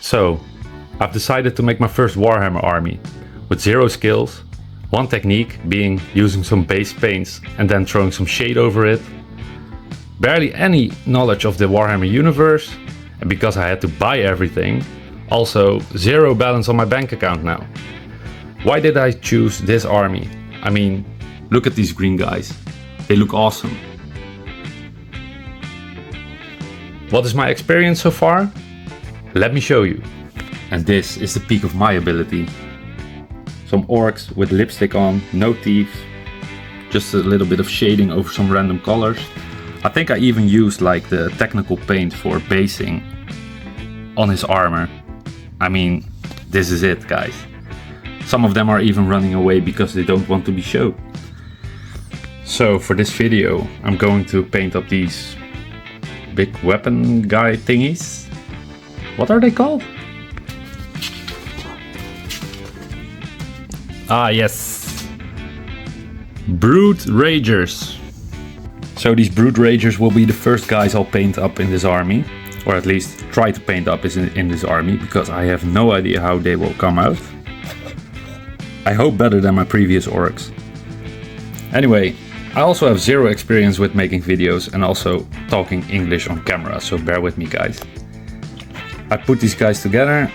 So, I've decided to make my first Warhammer army with 0 skills, one technique being using some base paints and then throwing some shade over it, barely any knowledge of the Warhammer universe, and because I had to buy everything, also 0 balance on my bank account now. Why did I choose this army? I mean, look at these green guys, they look awesome. What is my experience so far? Let me show you. And this is the peak of my ability. Some orcs with lipstick on, no teeth, just a little bit of shading over some random colors. I think I even used like the technical paint for basing on his armor. I mean, this is it, guys. Some of them are even running away because they don't want to be shown. So for this video, I'm going to paint up these big weapon guy thingies. What are they called? Ah, yes. Brute Ragerz. So these Brute Ragerz will be the first guys I'll paint up in this army. Or at least try to paint up in this army, because I have no idea how they will come out. I hope better than my previous orcs. Anyway, I also have 0 experience with making videos and also talking English on camera, so bear with me, guys. I put these guys together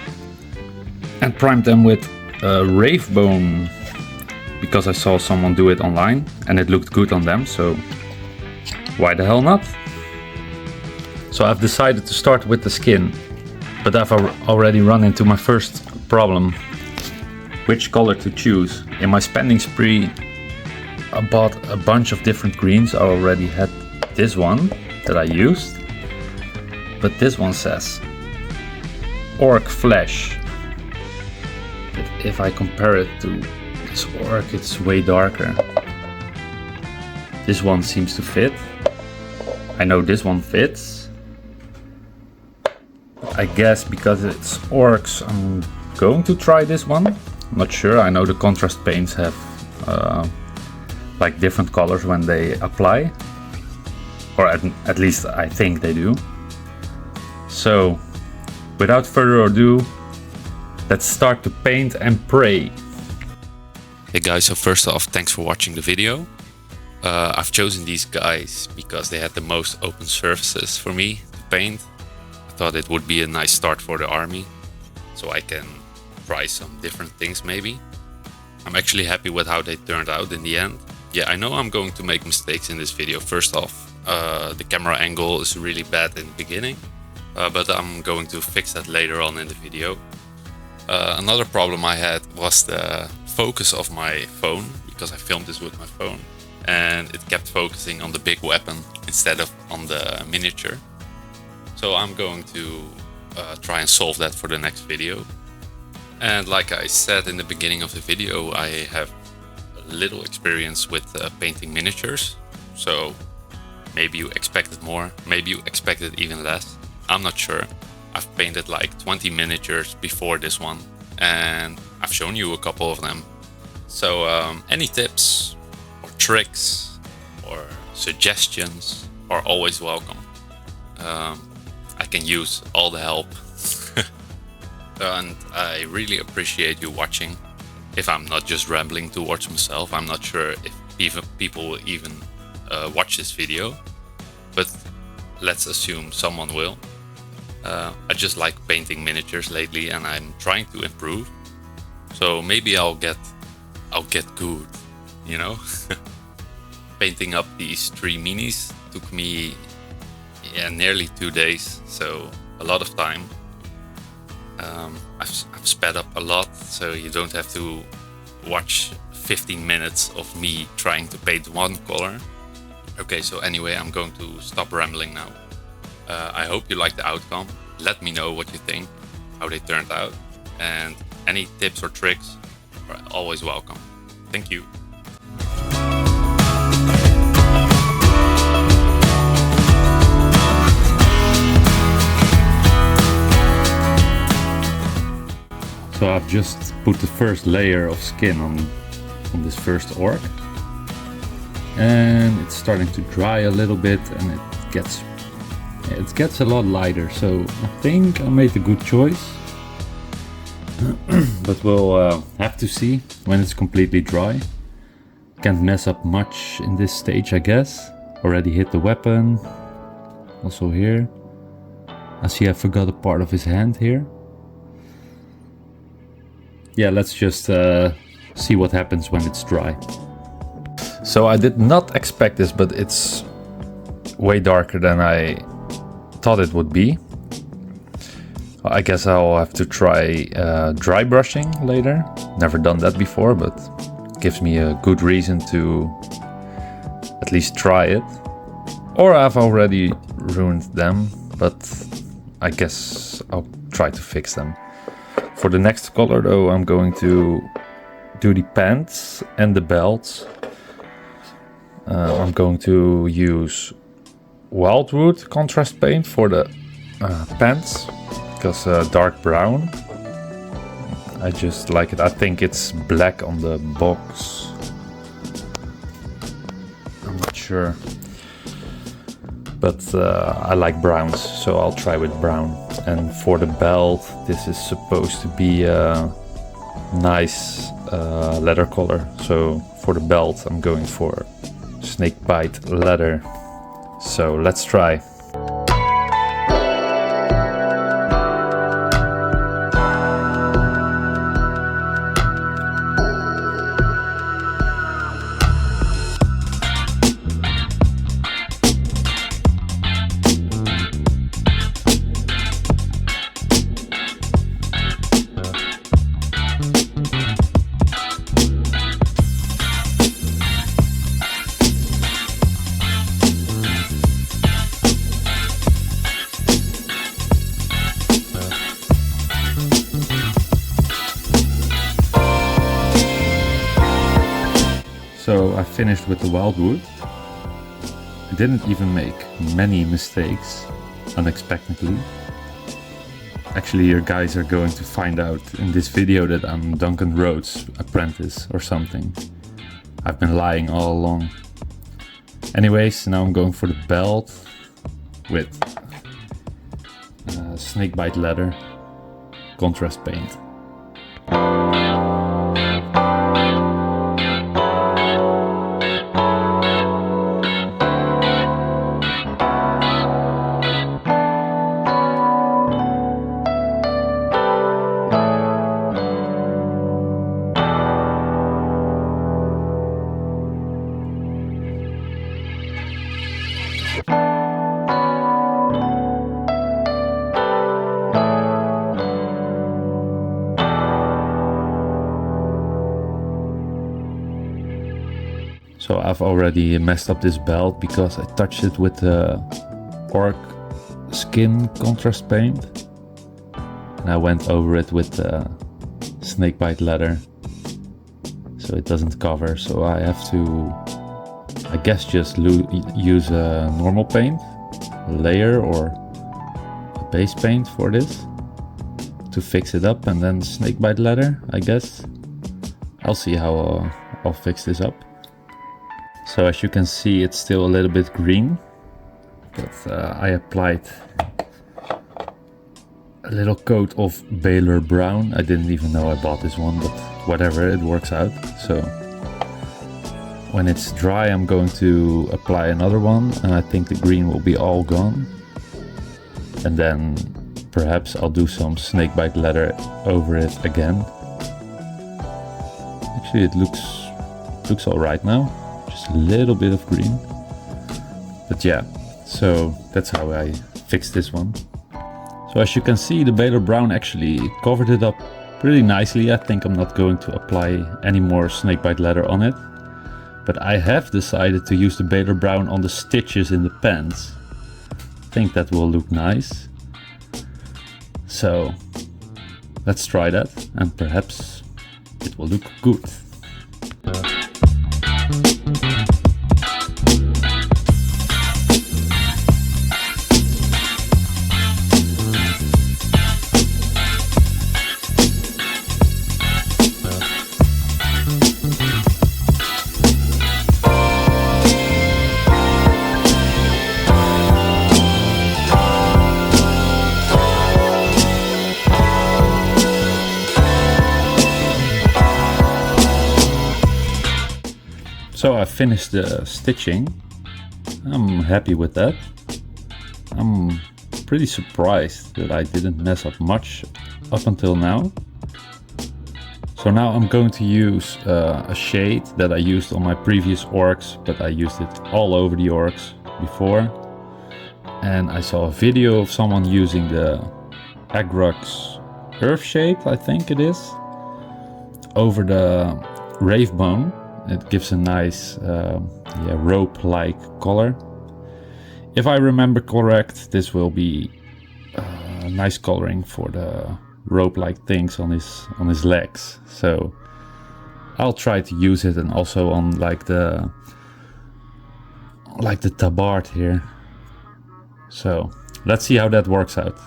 and primed them with rave bone because I saw someone do it online and it looked good on them, so why the hell not? So I've decided to start with the skin, but I've already run into my first problem. Which color to choose? In my spending spree I bought a bunch of different greens. I already had this one that I used, but this one says orc flesh. But if I compare it to this orc, it's way darker. This one seems to fit. I know this one fits. I guess because it's orcs, I'm going to try this one. I'm not sure. I know the contrast paints have like different colors when they apply, or at least I think they do. So without further ado, let's start to paint and pray. Hey guys, so first off, thanks for watching the video. I've chosen these guys because they had the most open surfaces for me to paint. I thought it would be a nice start for the army, so I can try some different things maybe. I'm actually happy with how they turned out in the end. Yeah, I know I'm going to make mistakes in this video. First off, the camera angle is really bad in the beginning, but I'm going to fix that later on in the video. Another problem I had was the focus of my phone, because I filmed this with my phone, and it kept focusing on the big weapon instead of on the miniature. So I'm going to try and solve that for the next video. And like I said in the beginning of the video, I have little experience with painting miniatures, so maybe you expected more, maybe you expected even less. I'm not sure. I've painted like 20 miniatures before this one, and I've shown you a couple of them. So any tips or tricks or suggestions are always welcome. I can use all the help. And I really appreciate you watching. If I'm not just rambling towards myself, I'm not sure if people will even watch this video, but let's assume someone will. I just like painting miniatures lately, and I'm trying to improve. So maybe I'll get good, you know. Painting up these 3 minis took me nearly 2 days, so a lot of time. I've sped up a lot, so you don't have to watch 15 minutes of me trying to paint one color. Okay, so anyway, I'm going to stop rambling now. I hope you like the outcome. Let me know what you think, how they turned out, and any tips or tricks are always welcome. Thank you. So I've just put the first layer of skin on this first orc, and it's starting to dry a little bit, and it gets a lot lighter. So I think I made a good choice. but we'll have to see when it's completely dry. Can't mess up much in this stage, I guess. Already hit the weapon. Also here. I see I forgot a part of his hand here. Yeah, let's just see what happens when it's dry. So I did not expect this, but it's way darker than I thought it would be. I guess I'll have to try dry brushing later. Never done that before, but gives me a good reason to at least try it. Or I've already ruined them, but I guess I'll try to fix them. For the next color though, I'm going to do the pants and the belts. I'm going to use wildwood contrast paint for the pants, because dark brown. I just like it. I think it's black on the box. I'm not sure. But I like browns, so I'll try with brown. And for the belt, this is supposed to be a nice leather color. So for the belt, I'm going for snakebite leather. So let's try. So I finished with the wildwood. I didn't even make many mistakes, unexpectedly. Actually, you guys are going to find out in this video that I'm Duncan Rhodes' apprentice or something. I've been lying all along. Anyways, now I'm going for the belt with snakebite leather contrast paint. So I've already messed up this belt because I touched it with the orc skin contrast paint. And I went over it with the snakebite leather. So it doesn't cover. So I have to, I guess, just use a normal paint, a layer or a base paint for this to fix it up, and then snakebite leather, I guess. I'll see how I'll fix this up. So as you can see, it's still a little bit green, but I applied a little coat of Baylor brown. I didn't even know I bought this one, but whatever, it works out. So when it's dry, I'm going to apply another one, and I think the green will be all gone. And then perhaps I'll do some snakebite leather over it again. Actually, it looks all right now. Just a little bit of green. But yeah, so that's how I fixed this one. So as you can see, the Baylor brown actually covered it up pretty nicely. I think I'm not going to apply any more snakebite leather on it. But I have decided to use the Baylor brown on the stitches in the pants. I think that will look nice. So let's try that, and perhaps it will look good. So I finished the stitching. I'm happy with that. I'm pretty surprised that I didn't mess up much up until now. So now I'm going to use a shade that I used on my previous orcs, but I used it all over the orcs before. And I saw a video of someone using the WAAAAAGH Earth shade, I think it is, over the rave bone. It gives a nice rope-like color. If I remember correct, this will be nice coloring for the rope-like things on his legs. So I'll try to use it, and also on like the tabard here. So let's see how that works out.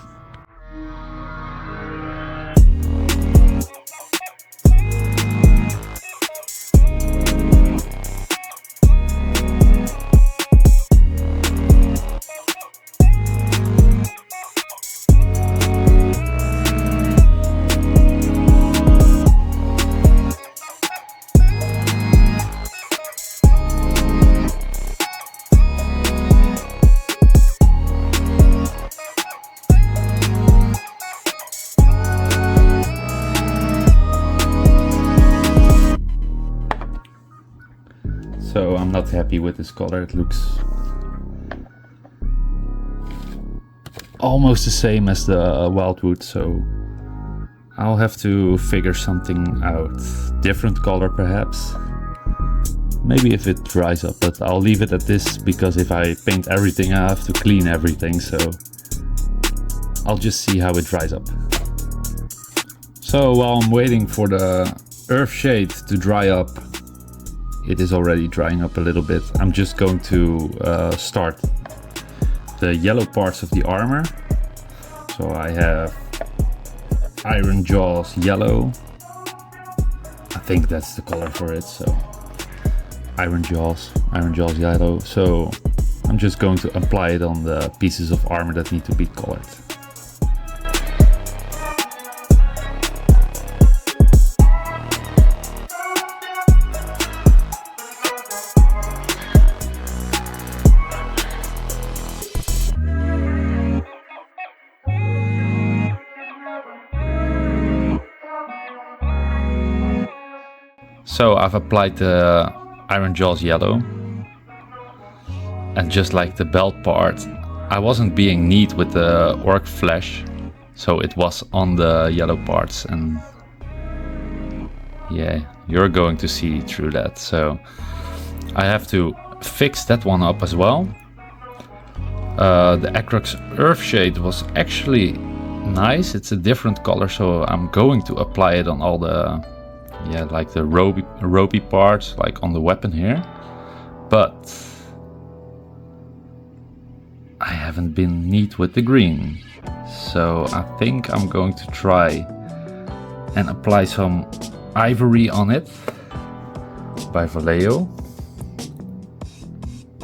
So I'm not happy with this color. It looks almost the same as the wildwood, so I'll have to figure something out. Different color perhaps. Maybe if it dries up, but I'll leave it at this because if I paint everything I have to clean everything, so I'll just see how it dries up. So while I'm waiting for the earth shade to dry up, it is already drying up a little bit. I'm just going to start the yellow parts of the armor. So I have Iron Jaws yellow. I think that's the color for it. So Iron Jaws yellow. So I'm just going to apply it on the pieces of armor that need to be colored. So I've applied the Iron Jaws yellow, and just like the belt part, I wasn't being neat with the orc flesh, so it was on the yellow parts, and yeah, you're going to see through that. So I have to fix that one up as well. The WAAAAAGH Earth shade was actually nice. It's a different color, so I'm going to apply it on all the like the ropey parts, like on the weapon here. But I haven't been neat with the green, so I think I'm going to try and apply some ivory on it by Vallejo,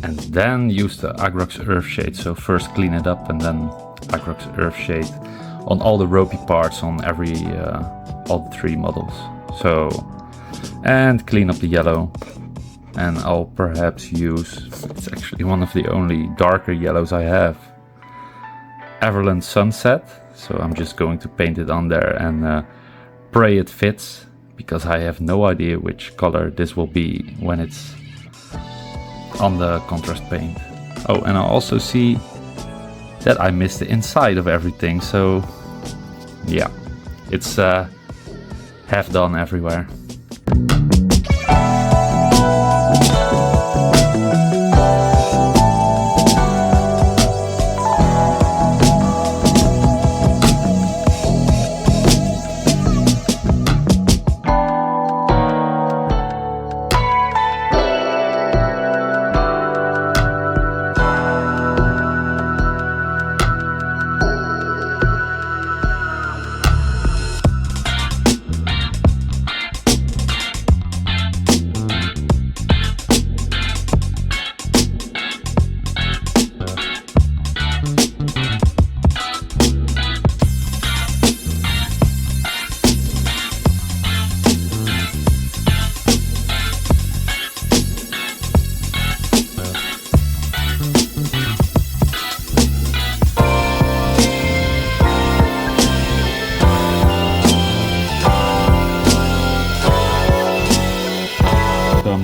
and then use the WAAAAAGH Earth shade. So first clean it up and then WAAAAAAGH Earth shade on all the ropey parts on every all the 3 models. So, and clean up the yellow, and I'll perhaps use, it's actually one of the only darker yellows I have, Everland Sunset. So I'm just going to paint it on there and pray it fits, because I have no idea which color this will be when it's on the contrast paint. Oh, and I also see that I missed the inside of everything, so yeah, it's half done everywhere.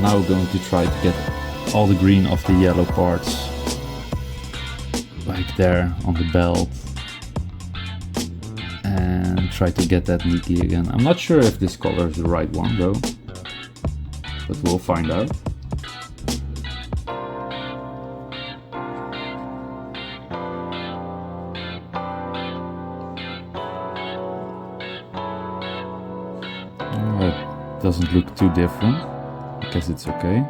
now going to try to get all the green off the yellow parts. Like there on the belt. And try to get that neatly again. I'm not sure if this color is the right one though. But we'll find out. It doesn't look too different. I guess it's okay.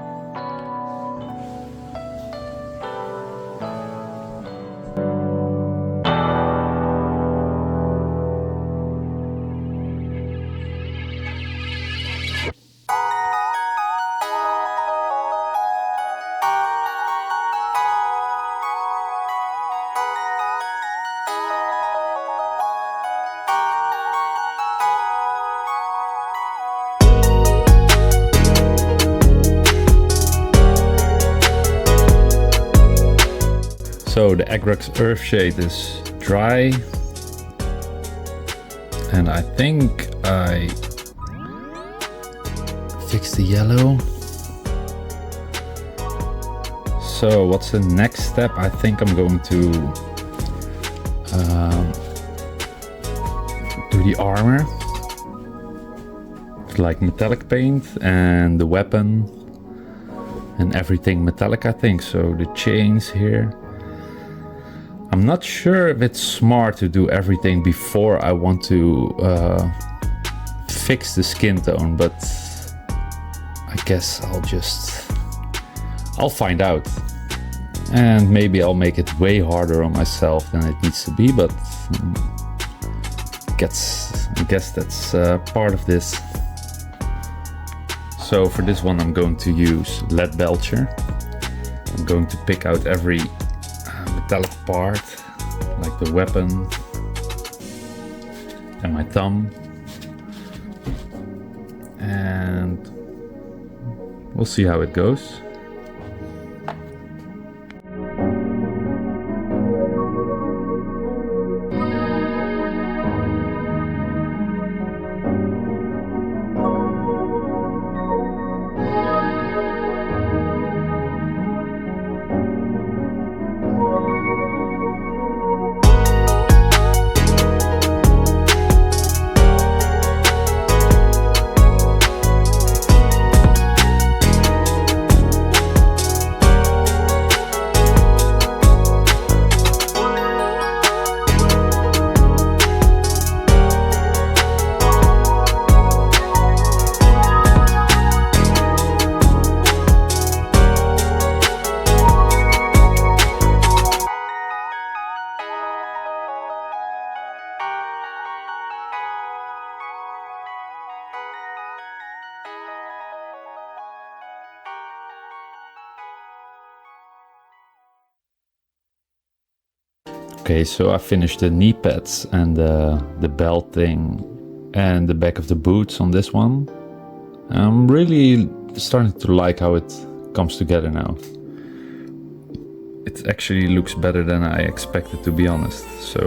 So the ragerz earth shade is dry, and I think I fixed the yellow. So what's the next step? I think I'm going to do the armor, like metallic paint, and the weapon and everything metallic, I think. So the chains here. I'm not sure if it's smart to do everything before I want to fix the skin tone, but I guess I'll find out. And maybe I'll make it way harder on myself than it needs to be, but I guess that's part of this. So for this one I'm going to use lead belcher. I'm going to pick out every metallic part, like the weapon and my thumb, and we'll see how it goes. Okay, so I finished the knee pads and the belt thing and the back of the boots on this one. I'm really starting to like how it comes together now. It actually looks better than I expected, to be honest. So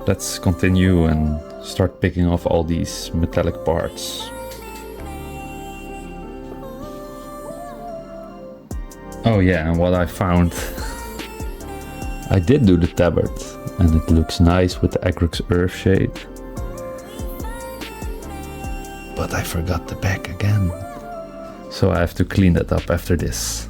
let's continue and start picking off all these metallic parts. Oh yeah, and what I found, I did do the tabard and it looks nice with the ragerz earth shade. But I forgot the back again. So I have to clean that up after this.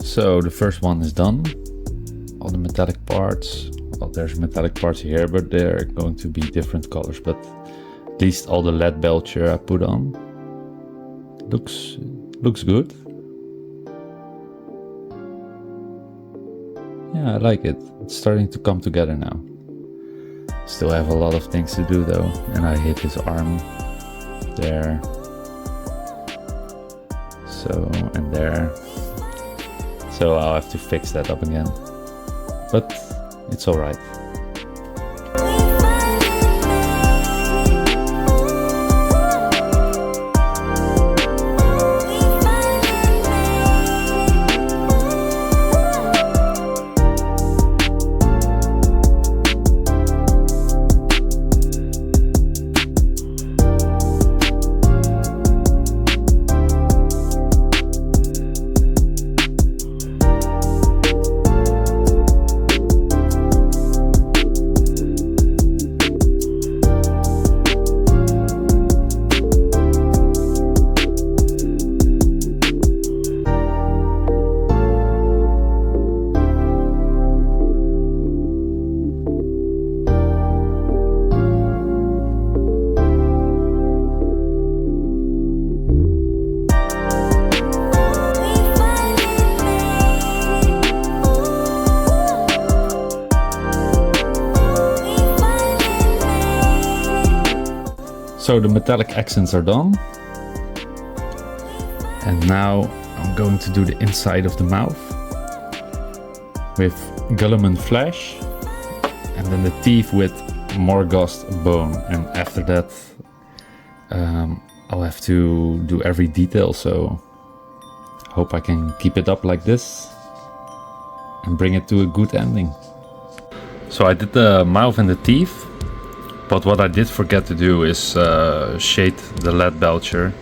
So the first one is done. All the metallic parts. Well, there's metallic parts here, but they're going to be different colors. But at least all the lead belcher I put on. Looks good. Yeah, I like it. It's starting to come together now. Still have a lot of things to do though. And I hit his arm there. So, and there. So I'll have to fix that up again, but it's alright. So the metallic accents are done. And now I'm going to do the inside of the mouth with Guilliman flesh, and then the teeth with Morghost bone. And after that I'll have to do every detail, so hope I can keep it up like this and bring it to a good ending. So I did the mouth and the teeth, but what I did forget to do is shade the lead belcher.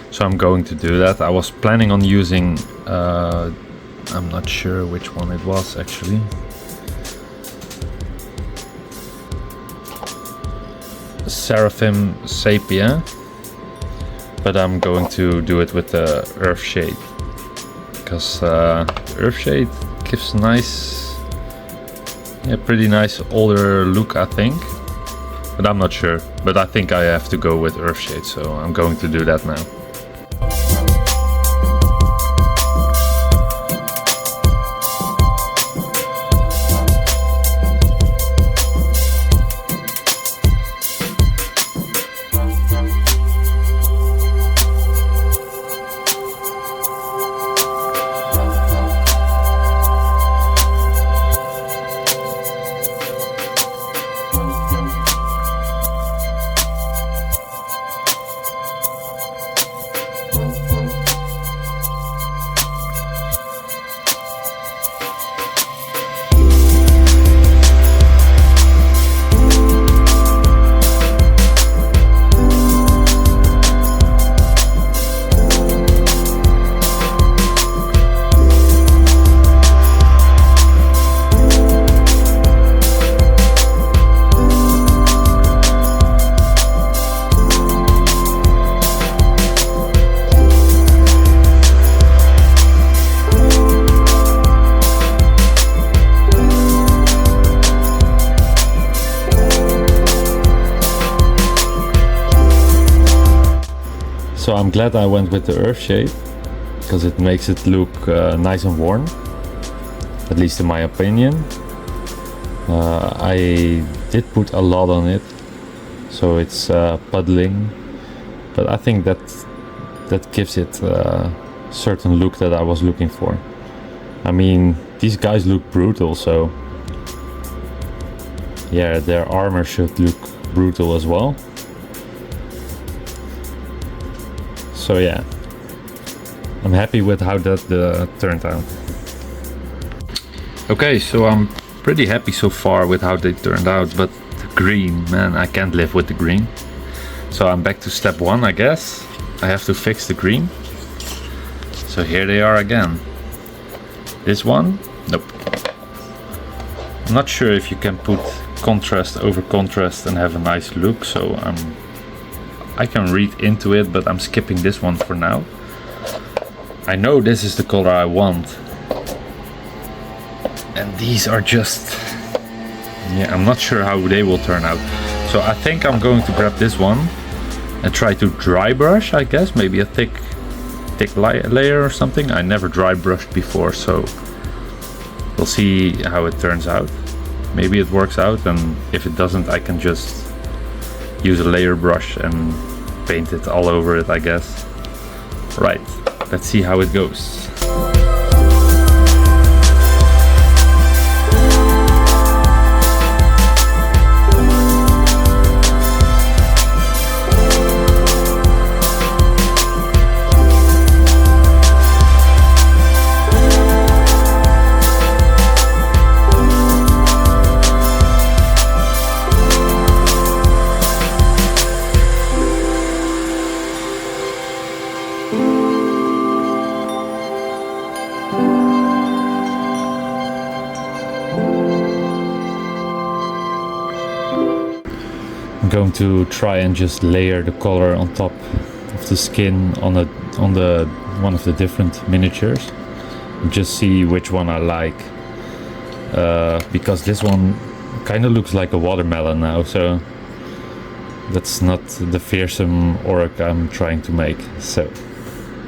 So I'm going to do that. I was planning on using, I'm not sure which one it was actually. Seraphim Sepia, but I'm going to do it with the Earth Shade, because Earth Shade gives nice, pretty nice older look, I think, but I'm not sure. But I think I have to go with Earth Shade, so I'm going to do that now. So I'm glad I went with the Earth Shade, because it makes it look nice and worn, at least in my opinion. I did put a lot on it, so it's puddling, but I think that gives it a certain look that I was looking for. I mean, these guys look brutal, so yeah, their armor should look brutal as well. So yeah, I'm happy with how that turned out. Okay, so I'm pretty happy so far with how they turned out, but the green, man, I can't live with the green. So I'm back to step one, I guess. I have to fix the green. So here they are again. This one, nope. I'm not sure if you can put contrast over contrast and have a nice look, so I can read into it, but I'm skipping this one for now. I know this is the color I want, and these are just, yeah, I'm not sure how they will turn out. So I think I'm going to grab this one and try to dry brush, I guess, maybe a thick layer or something. I never dry brushed before, so we'll see how it turns out. Maybe it works out, and if it doesn't, I can just use a layer brush and paint it all over it, I guess. Right, let's see how it goes. I'm going to try and just layer the color on top of the skin on the one of the different miniatures and just see which one I like, because this one kind of looks like a watermelon now, so that's not the fearsome orc I'm trying to make. So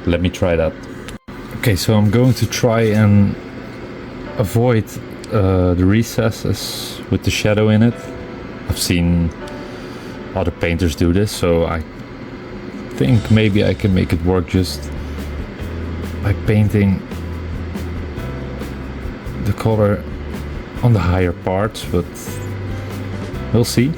let me try that. Okay, so I'm going to try and avoid the recesses with the shadow in it. I've seen other painters do this, so I think maybe I can make it work just by painting the color on the higher parts, but we'll see.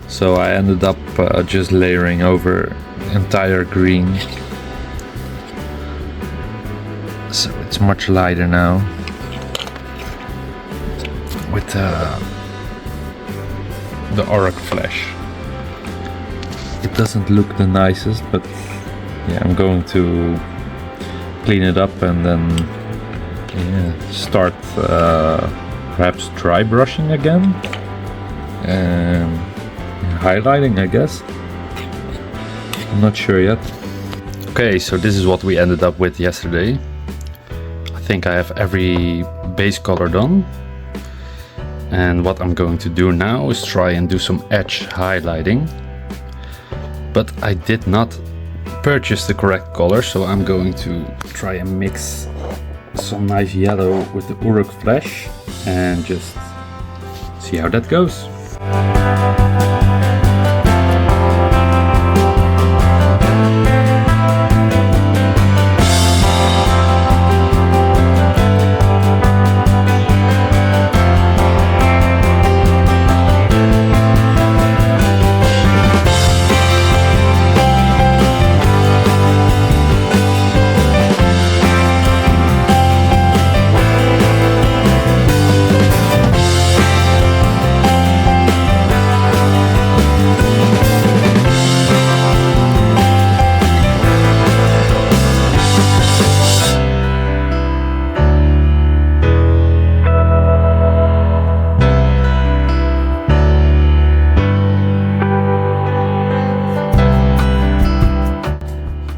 So I ended up just layering over entire green. So it's much lighter now. With the auric flash. It doesn't look the nicest, but yeah, I'm going to clean it up and then start perhaps dry brushing again. And highlighting, I guess. I'm not sure yet. Okay, so this is what we ended up with yesterday. I think I have every base color done. And what I'm going to do now is try and do some edge highlighting. But I did not purchase the correct color, so I'm going to try and mix some nice yellow with the auric flash and just see how that goes.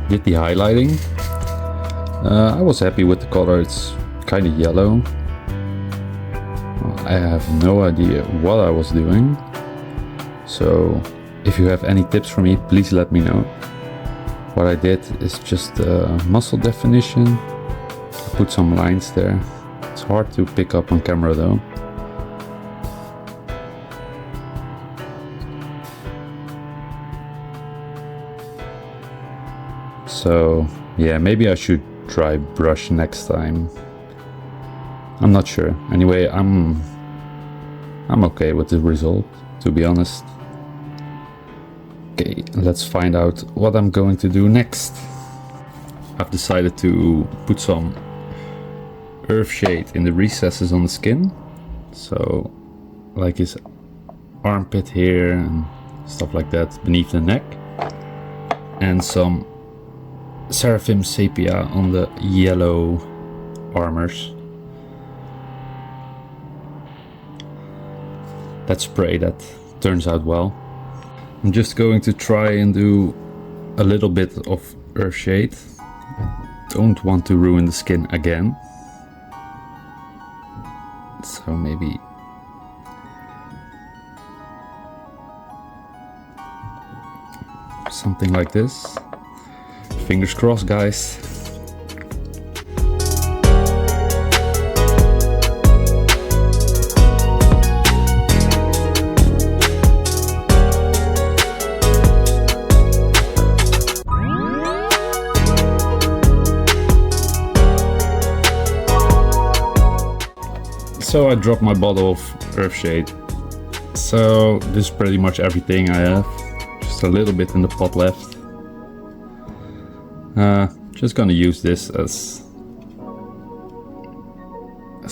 Did the highlighting. I was happy with the color. It's kind of yellow. I have no idea what I was doing. So if you have any tips for me, please let me know. What I did is just muscle definition. I put some lines there. It's hard to pick up on camera though. So yeah, maybe I should try brush next time. I'm not sure. Anyway, I'm okay with the result, to be honest. Okay, let's find out what I'm going to do next. I've decided to put some earth shade in the recesses on the skin. So like his armpit here and stuff like that beneath the neck. And some Seraphim sepia on the yellow armors. That spray, that turns out well. I'm just going to try and do a little bit of earth shade. I don't want to ruin the skin again. So maybe something like this. Fingers crossed, guys. So I dropped my bottle of Earthshade. So this is pretty much everything I have. Just a little bit in the pot left. Just gonna use this as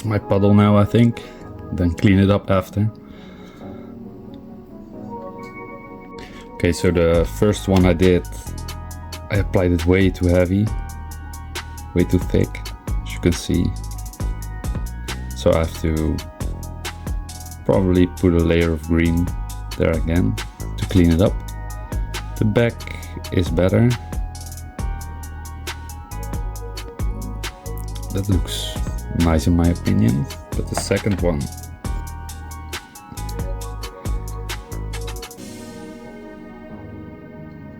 my puddle now, I think. Then clean it up after. Okay, so the first one I did, I applied it way too heavy, way too thick, as you can see. So so I have to probably put a layer of green there again to clean it up. The back is better. That looks nice in my opinion, but the second one,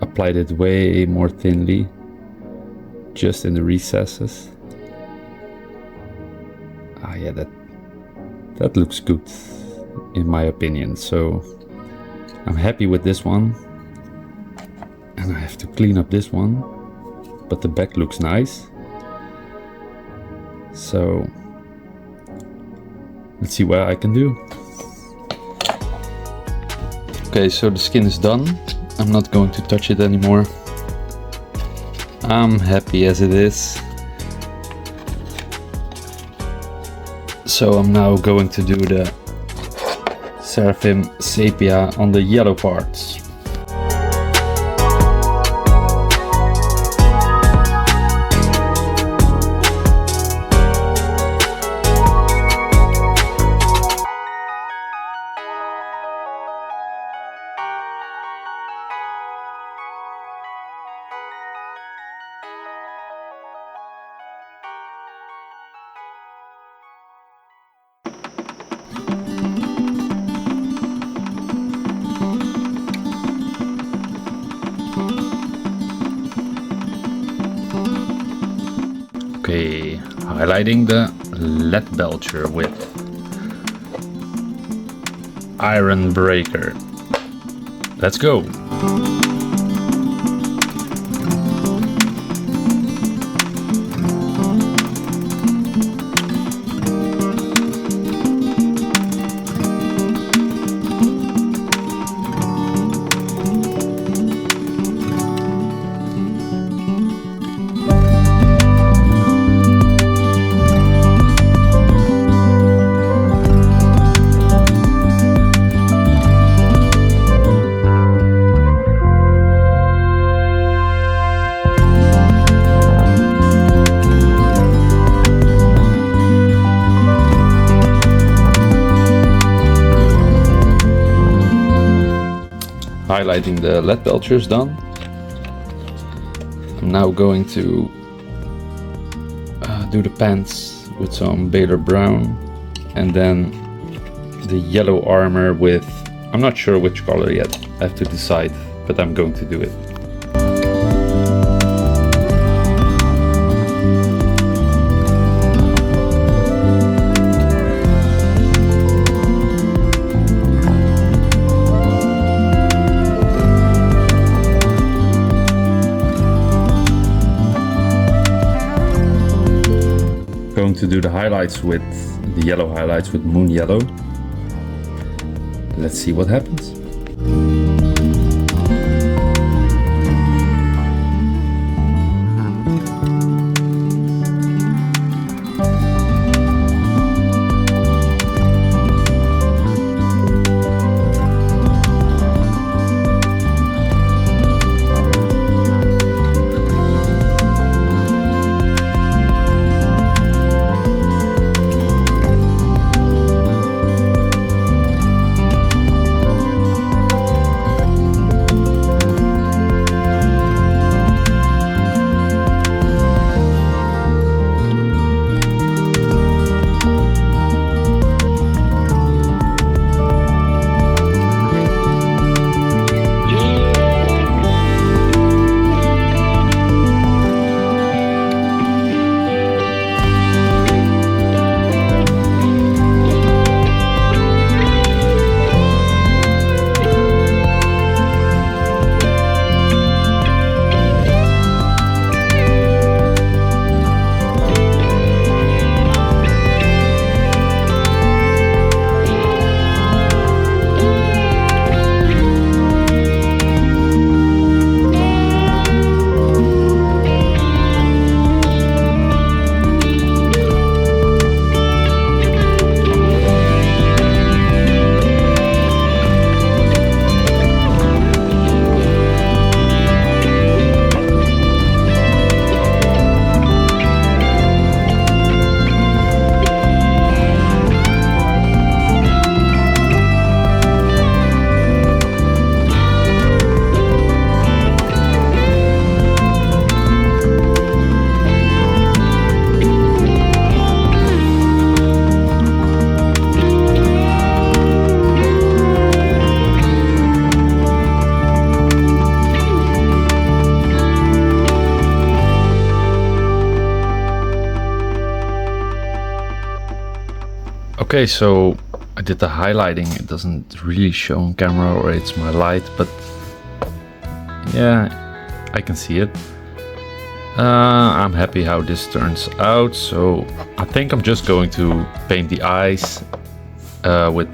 applied it way more thinly, just in the recesses. Yeah, that looks good in my opinion, so I'm happy with this one. And I have to clean up this one, but the back looks nice. So let's see what I can do. Okay, so the skin is done. I'm not going to touch it anymore. I'm happy as it is. So I'm now going to do the Seraphim Sepia on the yellow parts. Okay, highlighting the lead belcher with iron breaker. Let's go. Highlighting the lead belchers done. I'm now going to do the pants with some Baylor brown, and then the yellow armor with, I'm not sure which color yet, I have to decide, but I'm going to do it. Going to do the highlights with the yellow highlights with moon yellow. Let's see what happens. Okay, so I did the highlighting. It doesn't really show on camera, or it's my light, but yeah, I can see it. I'm happy how this turns out, so I think I'm just going to paint the eyes with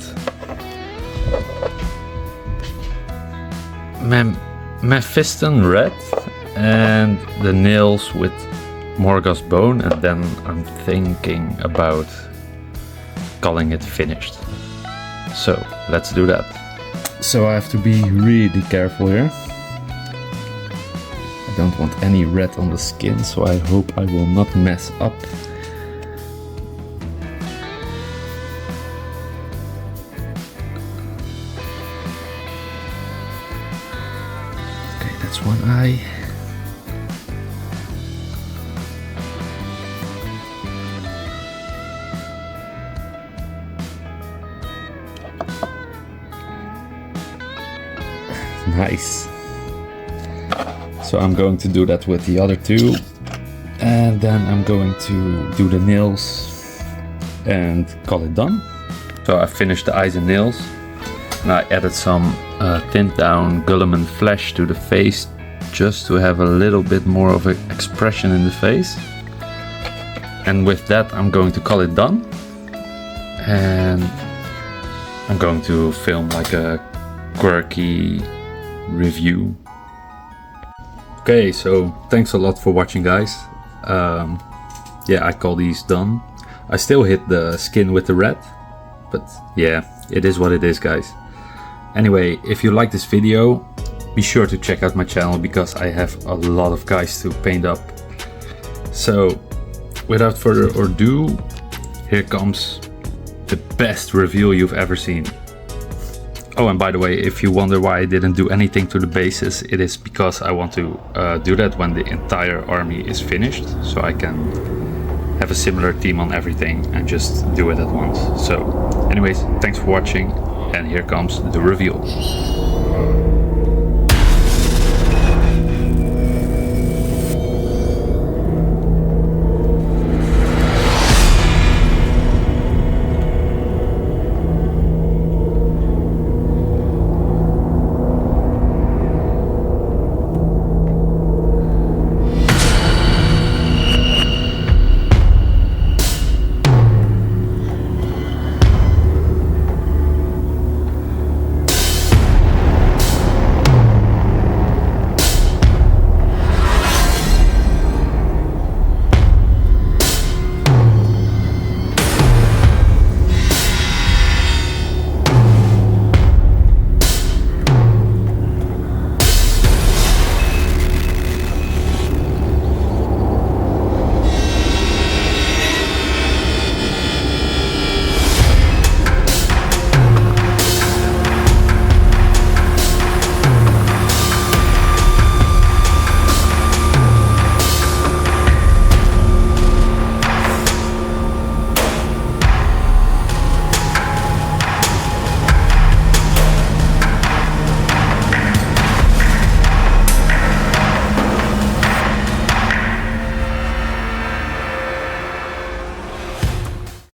Mephiston red and the nails with Morghast bone, and then I'm thinking about calling it finished. So let's do that. So I have to be really careful here. I don't want any red on the skin, so I hope I will not mess up. Okay, that's one eye. Nice. So I'm going to do that with the other two, and then I'm going to do the nails and call it done. So I finished the eyes and nails, and I added some tint down Gulliman flesh to the face just to have a little bit more of an expression in the face. And with that I'm going to call it done, and I'm going to film like a quirky review. Okay, so thanks a lot for watching, guys. Yeah, I call these done. I still hit the skin with the red, but yeah, it is what it is, guys. Anyway, if you like this video, be sure to check out my channel because I have a lot of guys to paint up. So without further ado, here comes the best reveal you've ever seen. Oh, and by the way, if you wonder why I didn't do anything to the bases, it is because I want to do that when the entire army is finished, so I can have a similar theme on everything and just do it at once. So anyways, thanks for watching, and here comes the reveal.